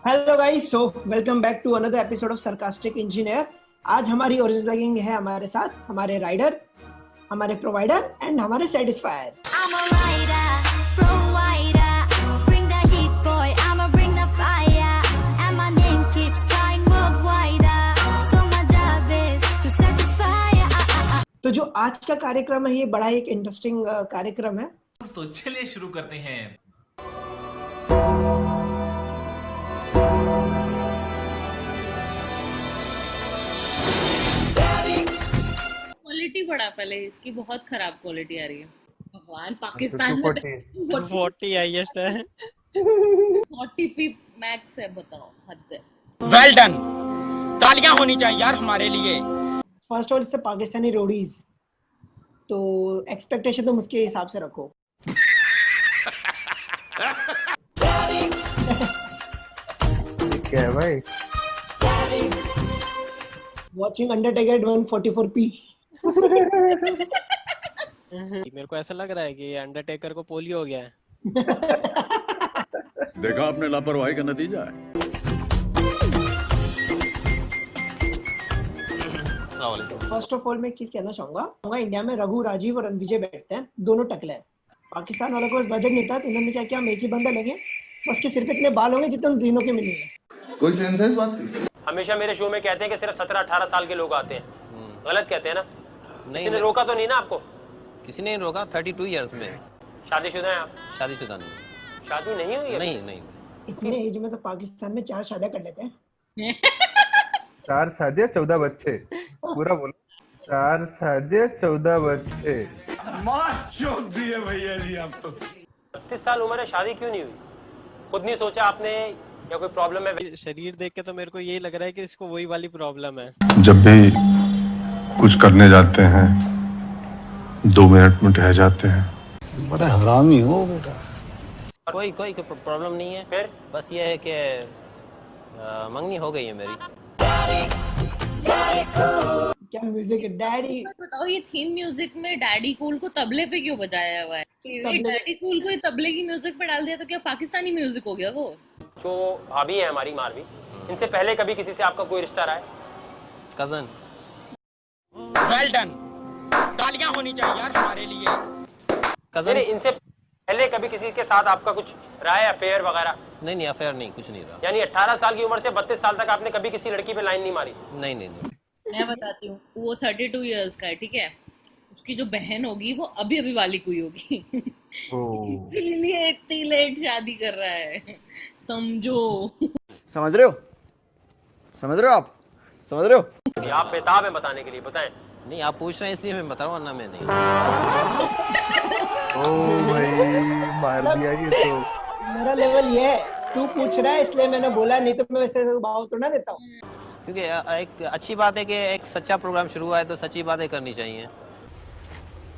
Hello guys, so welcome back to another episode of sarcastic engineer. आज हमारी original gang है हमारे साथ, हमारे राइडर, हमारे प्रोवाइडर एंड हमारे सेटिस्फायर। I'm a rider, provider, bring the heat boy, I'ma bring the fire, and my name keeps flying worldwide, so my job is to satisfy. तो जो आज का कार्यक्रम है ये बड़ा ही एक इंटरेस्टिंग कार्यक्रम है। तो चलिए शुरू करते हैं। क्वालिटी बड़ा पहले इसकी बहुत खराब क्वालिटी आ रही है। भगवान, पाकिस्तान में 40 हाईएस्ट है। 40p मैक्स है, बताओ हद है। वेल डन, तालियां होनी चाहिए यार हमारे लिए। फर्स्ट ऑफ ऑल इससे पाकिस्तानी रोडीज, तो एक्सपेक्टेशन तुम उसके हिसाब से रखो। क्या है भाई? Watching Undertaker at 144p। मेरे को ऐसा लग रहा है कि अंडरटेकर को पोलियो हो गया है। देखा आपने लापरवाही का नतीजा है। फर्स्ट ऑफ ऑल मैं एक चीज कहना चाहूंगा, इंडिया में रघु, राजीव और रणविजय बैठते हैं, दोनों टकले हैं। पाकिस्तान वालों को बजट नहीं था तो इन्होंने क्या किया, हम एक ही बंदा लगे, बस के सिर्फ इतने बाल होंगे जितने उन तीनों के मिलेंगे। कोई सेंस है इस बात की? हमेशा मेरे शो में कहते हैं कि सिर्फ 17-18 साल के लोग आते हैं। गलत कहते हैं ना? किसी ने रोका तो नहीं ना आपको? किसी ने रोका। 32 इयर्स में। शादीशुदा हैं आप? शादीशुदा नहीं। शादी नहीं हुई है? नहीं। इतने एज में तो पाकिस्तान में 4 शादियां कर लेते हैं। 4 शादियां 14 बच्चे, पूरा बोलो। 4 शादियां 14 बच्चे। दिए भैया जी आप तो। 32 साल उम्र है, शादी क्यों नहीं हुई? खुद नहीं सोचा आपने या कोई प्रॉब्लम है? शरीर देख के तो मेरे को यही लग रहा है कि इसको वही वाली प्रॉब्लम है। जब भी कुछ करने जाते हैं 2 मिनट में रह जाते हैं। बड़ा हरामी हो बेटा। कोई प्रॉब्लम नहीं है। फिर बस ये है कि मंगनी हो गई है मेरी। क्या म्यूजिक है डैडी? बताओ, ये थीम म्यूजिक में डैडी कूल को तबले पे क्यों बजाया हुआ है? डैडी कूल को तबले की म्यूजिक पे डाल दिया तो क्या पाकिस्तानी म्यूजिक हो गया वो? जो भाभी है हमारी मारवी, इनसे पहले कभी किसी से आपका कोई रिश्ता रहा है? कजन। वेल डन, तालियां होनी चाहिए यार हमारे लिए। कजन। इनसे पहले कभी किसी के साथ आपका कुछ रहा है, अफेयर वगैरह? नहीं, अफेयर नहीं, कुछ नहीं रहा। यानी 18 साल की उम्र से 32 साल तक आपने कभी किसी लड़की पे लाइन नहीं मारी? नहीं। मैं बताती हूँ, वो 32 इयर्स का है, ठीक है? उसकी जो बहन होगी वो अभी वाली कोई होगी। इसीलिए इतनी लेट शादी कर रहा है, समझो। समझ रहे हो आप? समझ रहे हो? आप बेताब हैं बताने के लिए, बताएं। नहीं, आप पूछ रहे हैं इसलिए मैं बता रहा हूँ, वरना मैं नहीं। ओ भाई, मार दिया ये तो। मेरा लेवल ये है, तू पूछ रहा है इसलिए मैंने बोला, नहीं तो मैं वैसे भाव तो ना देता हूँ। क्योंकि एक अच्छी बात है कि एक सच्चा प्रोग्राम शुरू हुआ है तो सच्ची बातें करनी चाहिए।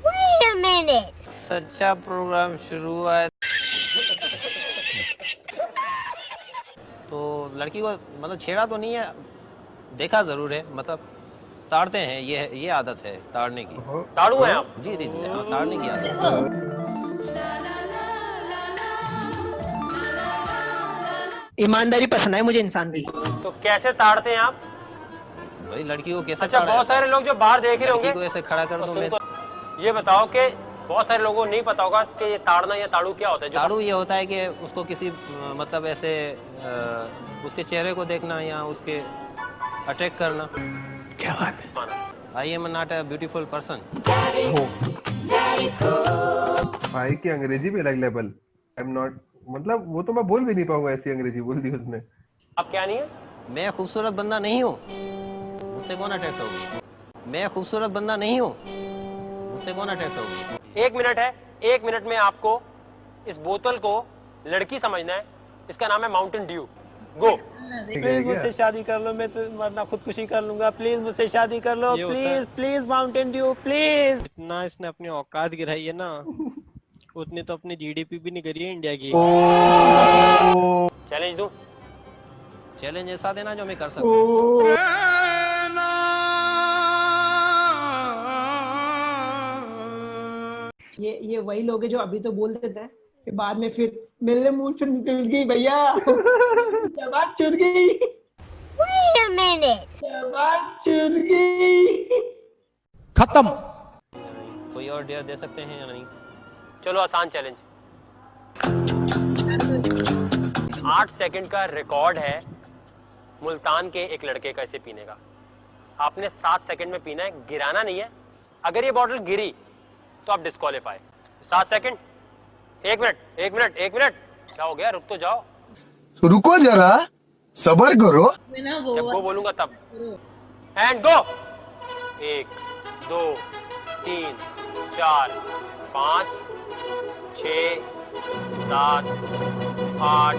Wait a minute. सच्चा प्रोग्राम शुरू हुआ है तो लड़की को मतलब छेड़ा तो नहीं है, देखा जरूर है, मतलब ताड़ते हैं। ये आदत है ताड़ने की। ताड़ू हैं आप? जी, ताड़ने की आदत है। ईमानदारी पसंद है मुझे इंसान की। तो कैसे ताड़ते हैं आप? भाई लड़की को कैसे? अच्छा, बहुत सारे लोग जो बाहर देख रहे होंगे, लड़की को ऐसे खड़ा कर दो। मैं ये बताओ कि बहुत सारे लोगों को नहीं पता होगा कि ये ताड़ना या ताड़ू क्या होता है। ताड़ू ये होता है कि उसको किसी मतलब ऐसे उसके चेहरे को देखना या उसके अट्रैक्ट करना। क्या बात है? I am not a beautiful person. भाई की अंग्रेजी भी अलग लेवल। आई एम नॉट, मतलब वो तो मैं बोल भी नहीं पाऊंगा, ऐसी अंग्रेजी बोल दी उसने। आप क्या नहीं है? मैं खूबसूरत बंदा नहीं हूँ, मुझसे कौन अट्रैक्ट होगा? मैं खूबसूरत बंदा नहीं हूँ, मुझसे कौन अट्रैक्ट होगा? 1 मिनट है, 1 मिनट में आपको इस बोतल को लड़की समझना है। इसका नाम है माउंटेन ड्यू। गो। प्लीज मुझसे शादी कर लो, मैं तो मरना खुदकुशी कर लूंगा। प्लीज मुझसे शादी कर लो, प्लीज माउंटेन ड्यू प्लीज। इतना इसने अपनी औकात गिराई है ना, उतनी तो अपनी जीडीपी भी नहीं करी है इंडिया की। चैलेंज दूं? चैलेंज ऐसा देना जो मैं कर सकूं। ये वही लोग हैं जो अभी तो बोल देते हैं फिर बाद में फिर मेरे मुंह से निकल गई भैया, जबान चुर गई। Wait a minute. जबान चुर गई। खत्म। कोई और डेयर दे सकते हैं या नहीं? चलो आसान चैलेंज। 8 सेकंड का रिकॉर्ड है मुल्तान के एक लड़के का इसे पीने का। आपने 7 सेकंड में पीना है, गिराना नहीं है। अगर ये बॉटल गिरी तो आप disqualify. 7 second, 1 minute, 1 minute, 1 minute. क्या हो गया, रुक तो जाओ। रुको जरा, सबर करो। जब गो बोलूंगा तब। And go. 1 2 3 4 5 6 7 8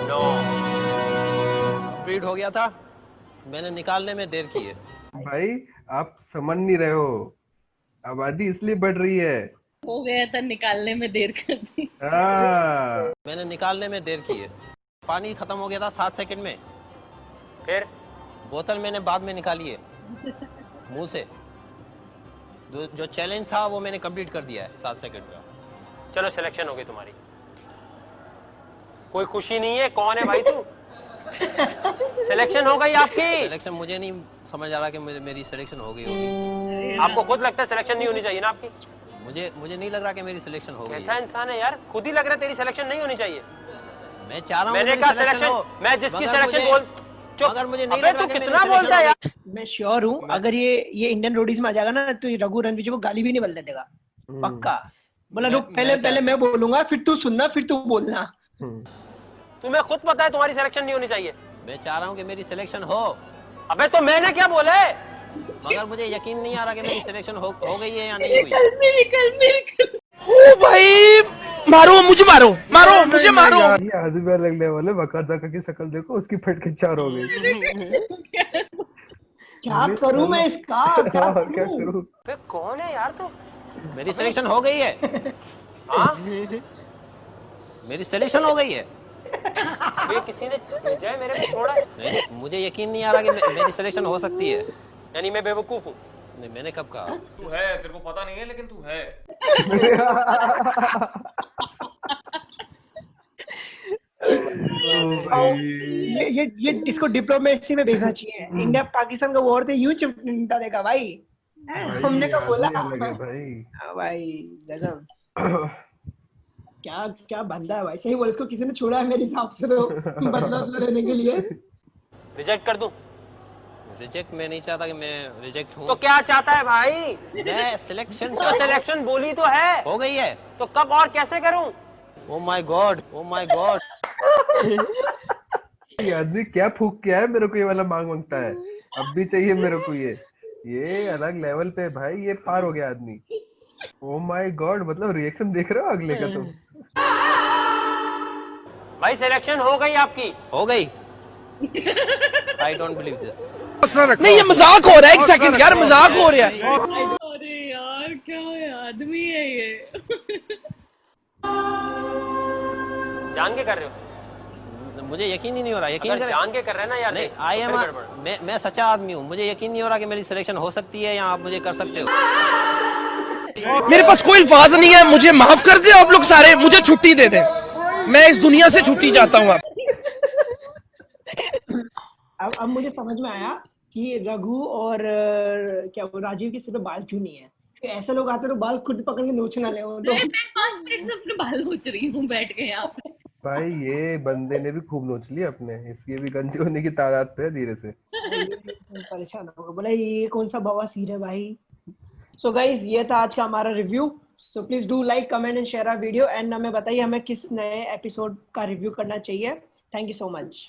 9। कंप्लीट हो गया था, मैंने निकालने में देर की है। भाई आप समझ नहीं रहे हो, आबादी इसलिए बढ़ रही है। हो गया था, निकालने में देर कर दी। मैंने निकालने में देर की है। पानी खत्म हो गया था 7 सेकंड में। फिर बोतल मैंने बाद में निकाली है मुंह से। जो चैलेंज था वो मैंने कंप्लीट कर दिया है 7 सेकंड का। चलो सिलेक्शन हो गई तुम्हारी। कोई खुशी नहीं है, कौन है भाई तू? सिलेक्शन हो गई आपकी। सिलेक्शन मुझे नहीं समझ आ रहा कि मेरी सिलेक्शन हो गई होगी। आपको खुद लगता है सिलेक्शन नहीं होनी चाहिए ना आपकी? मुझे नहीं लग रहा कि मेरी सिलेक्शन हो गई। कैसा इंसान है यार, खुद ही लग रहा है तेरी सिलेक्शन नहीं होनी चाहिए। मैं चाह रहा हूं मैंने कहा सिलेक्शन, मैं जिसकी सिलेक्शन बोल। चुप। अगर मुझे नहीं अबे लग रहा तू कि कितना मेरी बोलता है यार। मैं श्योर हूँ अगर ये इंडियन रोडीज में आ जाएगा ना तो ये रघु रणविजय को गाली भी नहीं बदलने देगा, पक्का। बोला रुक, पहले मैं बोलूंगा, फिर तू सुनना, फिर तू बोलना। तुम्हें खुद पता है तुम्हारी सिलेक्शन नहीं होनी चाहिए। मैं चाह रहा हूँ कि मेरी सिलेक्शन हो। अबे तो मैंने क्या बोला है? मगर मुझे यकीन नहीं आ रहा कि मेरी सिलेक्शन हो गई है या नहीं हुई। ओ भाई मारो मुझे, मारो मारो मुझे, मारो। ये आज़िम लगने वाले वकाज़ा की शक्ल देखो, उसकी फट के 4 हो गई। क्या करूं मैं इसका, क्या करूं? बे कौन है यार तू? मेरी सिलेक्शन हो गई है। हाँ मेरी सिलेक्शन हो गई है। ये किसी ने भेजा है मेरे को छोड़ा है? नहीं, मुझे यकीन नहीं आ रहा कि मेरी सिलेक्शन हो सकती है। यानी मैं बेवकूफ हूँ? नहीं, मैंने कब कहा? तू है, तेरे को पता नहीं है लेकिन तू है। ये इसको डिप्लोमेसी में भेजना चाहिए। इंडिया पाकिस्तान का वॉर थे, यूं चिमटा देगा भाई। हमने कब बोला भाई गजब। क्या बंदा है भाई, सही बोल। इसको किसी ने छोड़ा है मेरे हिसाब से तो बदला लेने के लिए। रिजेक्ट कर दूं? रिजेक्ट मैं नहीं चाहता कि मैं रिजेक्ट हूँ। तो क्या चाहता है भाई? मैं सिलेक्शन तो सिलेक्शन बोली तो है। हो गई है। तो कब और कैसे करूं? Oh my God, oh my God. ये आदमी क्या फूक के आया, मेरे को ये वाला मांगता है। अब भी चाहिए मेरे को ये अलग लेवल पे भाई, ये पार हो गया आदमी। ओ माय गॉड, मतलब रिएक्शन देख रहे हो अगले का तुम? भाई सिलेक्शन हो गई आपकी। हो गई। I don't believe this. नहीं ये मजाक हो रहा है, 1 सेकंड यार, मजाक हो रहा है। अरे यार क्या आदमी है ये। जान के कर रहे हो? मुझे यकीन ही नहीं हो रहा। यकीन अगर जान के कर रहे हैं ना यार। नहीं, आई एम मैं सच्चा आदमी हूँ। मुझे यकीन नहीं हो रहा कि मेरी सिलेक्शन हो सकती है या आप मुझे कर सकते हो। मेरे पास कोई अल्फाज नहीं है, मुझे माफ कर दे आप लोग सारे, मुझे छुट्टी दे दे, मैं इस दुनिया से छुट्टी चाहता हूँ। अब मुझे समझ में आया कि रघु और क्या वो राजीव के सिर पे बाल क्यों नहीं है। तो ऐसे लोग आते तो बाल खुद पकड़ के नोच ना ले। तो मैं 5 मिनट से अपने बाल नोच रही हूँ बैठ के यहाँ पे। भाई ये बंदे ने भी खूब नोच लिया अपने, इसकी भी गंजे होने की तादाद पे है धीरे से। परेशान होगा, बोला ये कौन सा बवासीर है भाई। सो गाइस ये था आज का हमारा review. So please do like, comment and share our video and हमें बताइए हमें किस नए एपिसोड का रिव्यू करना चाहिए। Thank you so much.